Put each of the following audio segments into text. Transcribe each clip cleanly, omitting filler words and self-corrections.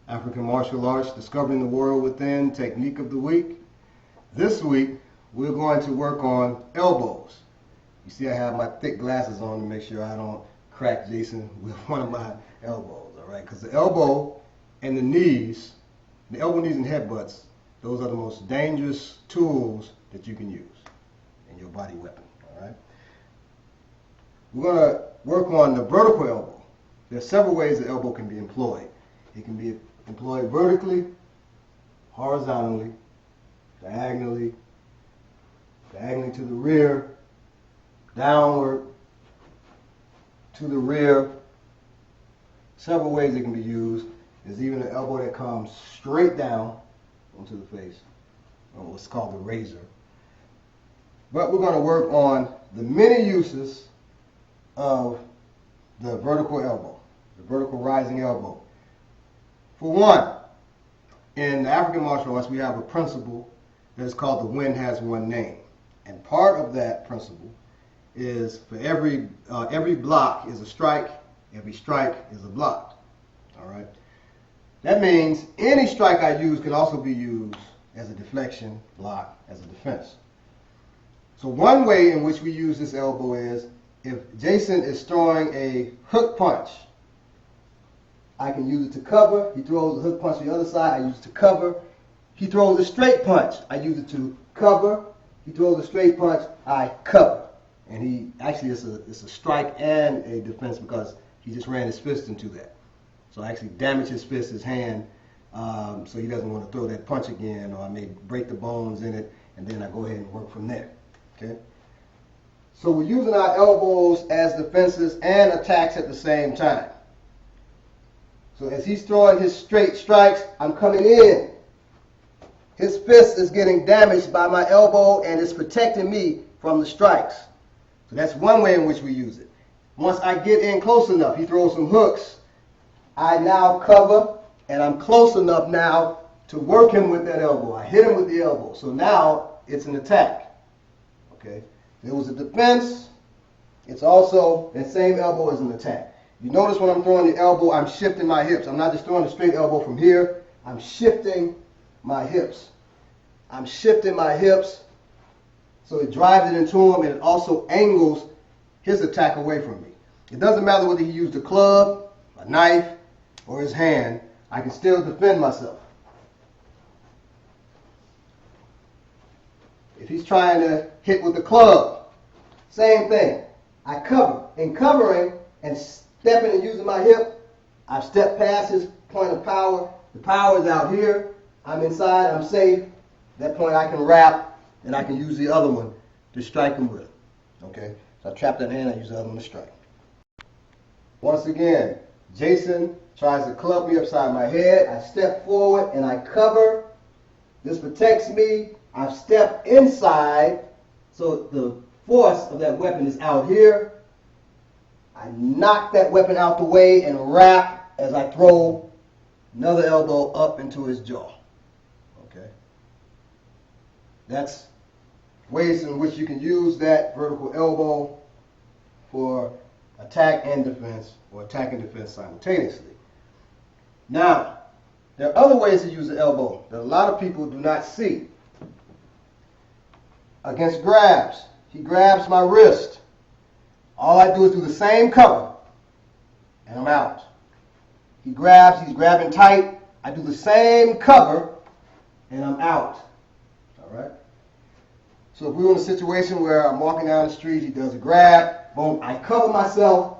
African martial arts, discovering the world within, technique of the week. This week, we're going to work on elbows. You see I have my thick glasses on to make sure I don't crack Jason with one of my elbows, all right? Because the elbow and the knees, the elbow, knees, and headbutts, those are the most dangerous tools that you can use in your body weapon, all right? We're going to work on the vertical elbow. There are several ways the elbow can be employed. It can be employed vertically, horizontally, diagonally to the rear, downward, to the rear. Several ways it can be used. There's even an elbow that comes straight down onto the face, or what's called the razor. But we're going to work on the many uses of the vertical elbow, the vertical rising elbow. For one, in the African martial arts, we have a principle that is called the wind has one name. And part of that principle is for every block is a strike, every strike is a block. All right. That means any strike I use can also be used as a deflection, block, as a defense. So one way in which we use this elbow is if Jason is throwing a hook punch, I can use it to cover. He throws a hook punch to the other side, I use it to cover. He throws a straight punch, I use it to cover. He throws a straight punch, I cover. And he actually, it's a strike and a defense because he just ran his fist into that. So I actually damage his fist, his hand, so he doesn't want to throw that punch again, or I may break the bones in it, and then I go ahead and work from there. Okay? So we're using our elbows as defenses and attacks at the same time. So as he's throwing his straight strikes, I'm coming in. His fist is getting damaged by my elbow and it's protecting me from the strikes. So that's one way in which we use it. Once I get in close enough, he throws some hooks, I now cover and I'm close enough now to work him with that elbow. I hit him with the elbow. So now it's an attack. Okay? If it was a defense, it's also, that same elbow is an attack. You notice when I'm throwing the elbow, I'm shifting my hips. I'm not just throwing a straight elbow from here. I'm shifting my hips. I'm shifting my hips so it drives it into him and it also angles his attack away from me. It doesn't matter whether he used a club, a knife, or his hand. I can still defend myself. If he's trying to hit with the club, same thing. I cover. In covering and stepping and using my hip, I've stepped past his point of power. The power is out here. I'm inside. I'm safe. At that point I can wrap and I can use the other one to strike him with. Okay? So I trap that hand, I use the other one to strike. Once again, Jason tries to club me upside my head. I step forward and I cover. This protects me. I've stepped inside, so the force of that weapon is out here. I knock that weapon out the way and wrap as I throw another elbow up into his jaw. Okay? That's ways in which you can use that vertical elbow for attack and defense, or attack and defense simultaneously. Now, there are other ways to use the elbow that a lot of people do not see. Against grabs, he grabs my wrist. All I do is do the same cover, and I'm out. He grabs, he's grabbing tight. I do the same cover, and I'm out. All right? So if we were in a situation where I'm walking down the street, he does a grab, boom, I cover myself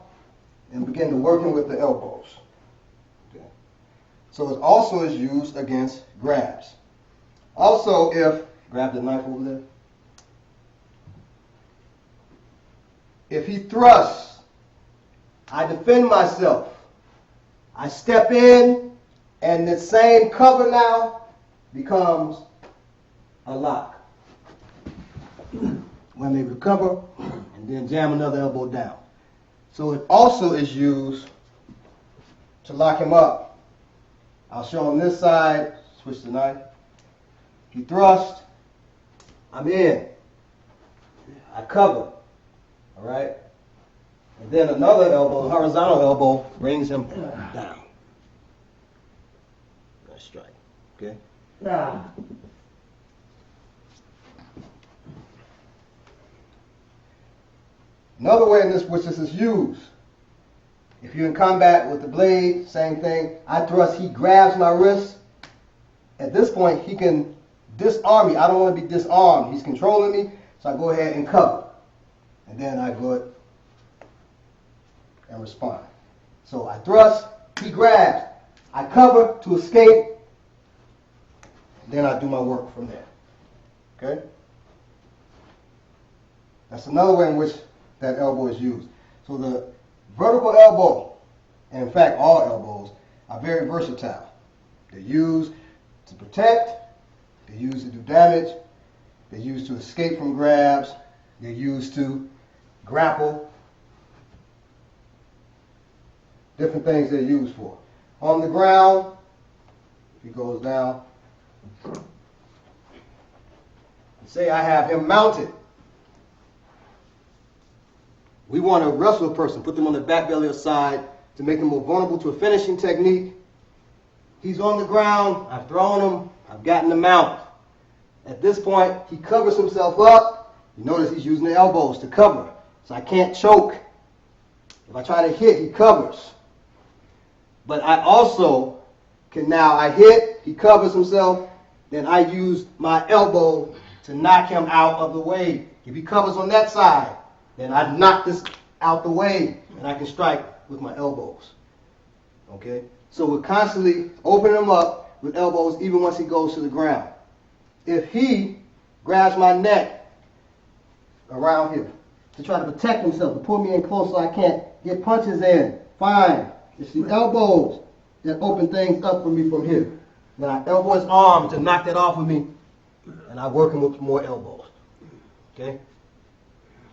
and begin to work him with the elbows. Okay. So it also is used against grabs. Also, if, grab the knife over there. If he thrusts, I defend myself. I step in, and the same cover now becomes a lock. When they recover, and then jam another elbow down. So it also is used to lock him up. I'll show him this side, switch the knife. He thrusts, I'm in. I cover. All right? And then another elbow, the horizontal elbow, brings him down. Nice strike. Okay? Another way in which this is used, if you're in combat with the blade, same thing. I thrust, he grabs my wrist. At this point, he can disarm me. I don't want to be disarmed. He's controlling me, so I go ahead and cover. And then I go ahead and respond. So I thrust, he grabs. I cover to escape. Then I do my work from there. Okay? That's another way in which that elbow is used. So the vertical elbow, and in fact all elbows, are very versatile. They're used to protect, they're used to do damage, they're used to escape from grabs, they're used to grapple. Different things they're used for. On the ground, if he goes down, say I have him mounted. We want to wrestle a person, put them on their back, belly, or side to make them more vulnerable to a finishing technique. He's on the ground, I've thrown him, I've gotten him out. At this point, he covers himself up. You notice he's using the elbows to cover, so I can't choke. If I try to hit, he covers. But I also can now, I hit, he covers himself, then I use my elbow to knock him out of the way. If he covers on that side, then I knock this out the way, and I can strike with my elbows. Okay? So we're constantly opening him up with elbows even once he goes to the ground. If he grabs my neck around here to try to protect himself, to pull me in close so I can't get punches in, fine. It's the elbows that open things up for me from here. Then I elbow his arm to knock that off of me, and I work him with more elbows. Okay?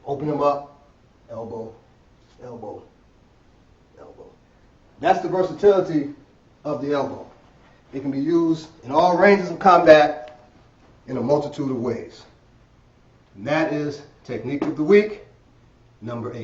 Open him up, elbow, elbow, elbow. That's the versatility of the elbow. It can be used in all ranges of combat in a multitude of ways. And that is Technique of the Week, number 8.